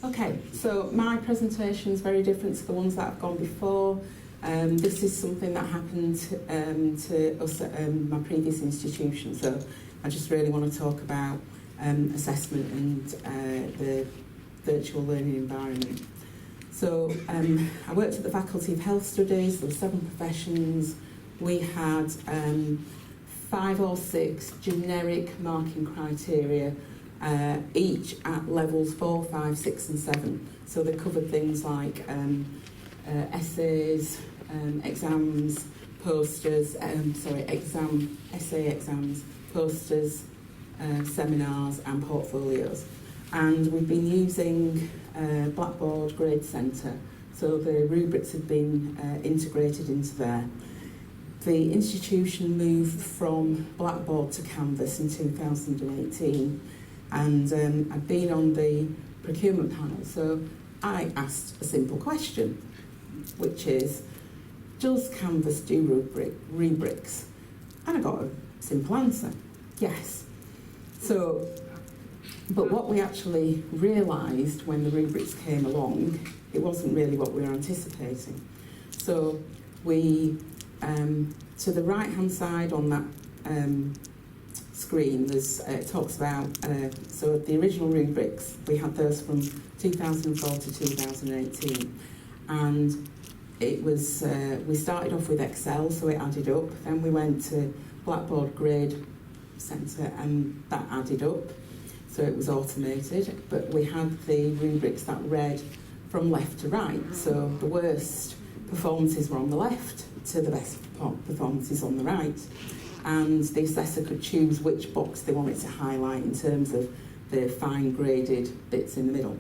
Okay, so my presentation is very different to the ones that have gone before. This is something that happened to us at my previous institution, so I just really want to talk about assessment and the virtual learning environment. So I worked at the Faculty of Health Studies. There were 7 professions. We had 5 or 6 generic marking criteria, each at levels 4, 5, 6 and 7. So they covered things like essays, exams, posters, essay exams, posters, seminars and portfolios. And we've been using Blackboard Grade Centre, so the rubrics have been integrated into there. The institution moved from Blackboard to Canvas in 2018, and I've been on the procurement panel, so I asked a simple question, which is, does Canvas do rubrics? And I got a simple answer, yes. So, but what we actually realised when the rubrics came along, it wasn't really what we were anticipating. So we, to the right-hand side on that screen, there's, it talks about, so the original rubrics, we had those from 2004 to 2018. And it was, we started off with Excel, so it added up. Then we went to Blackboard Grade Centre, and that added up. So it was automated, but we had the rubrics that read from left to right. So the worst performances were on the left to the best performances on the right. And the assessor could choose which box they wanted to highlight in terms of the fine graded bits in the middle.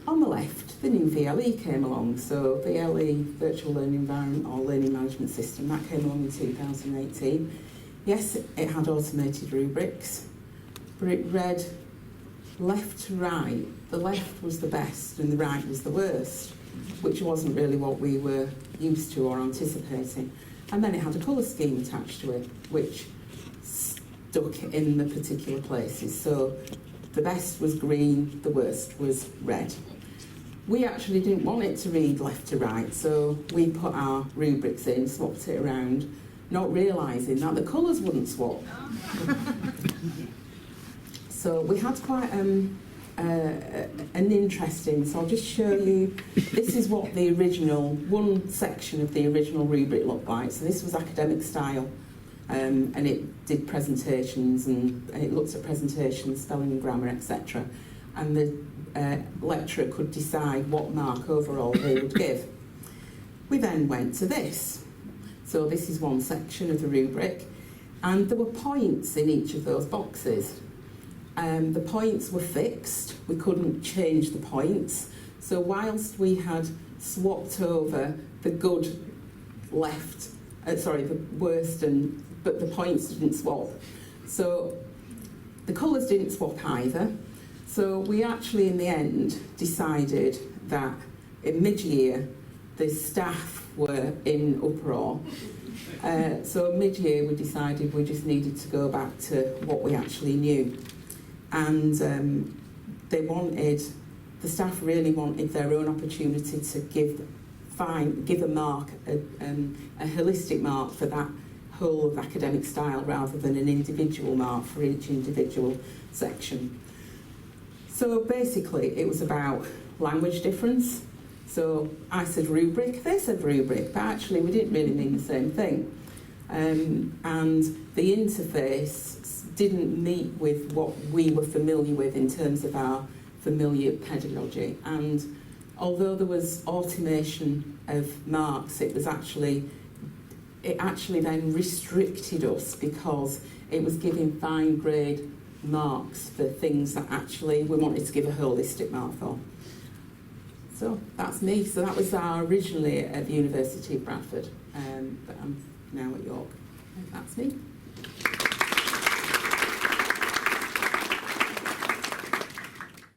On the left, the new VLE came along. So VLE, Virtual Learning Environment or Learning Management System, that came along in 2018. Yes, it had automated rubrics, but it read left to right. The left was the best and the right was the worst, which wasn't really what we were used to or anticipating. And then it had a colour scheme attached to it, which stuck in the particular places. So the best was green, the worst was red. We actually didn't want it to read left to right, so we put our rubrics in, swapped it around, not realising that the colours wouldn't swap. So we had quite an interesting, so I'll just show you, this is what the original, one section of the original rubric looked like. So this was academic style, and it did presentations, and it looked at presentations, spelling and grammar, etc. And the lecturer could decide what mark overall they would give. We then went to this. So this is one section of the rubric, and there were points in each of those boxes. The points were fixed, we couldn't change the points. So whilst we had swapped over the good left, the worst, but the points didn't swap. So the colours didn't swap either. So we actually in the end decided that in mid-year the staff were in uproar. So mid-year we decided we just needed to go back to what we actually knew. And the staff really wanted their own opportunity to give a mark, a holistic mark for that whole of academic style rather than an individual mark for each individual section. So basically it was about language difference. So I said rubric, they said rubric, but actually we didn't really mean the same thing. And the interface didn't meet with what we were familiar with in terms of our familiar pedagogy. And although there was automation of marks, it actually then restricted us because it was giving fine grade marks for things that actually we wanted to give a holistic mark for. So that's me. So that was originally at the University of Bradford, but I'm now at York. That's me.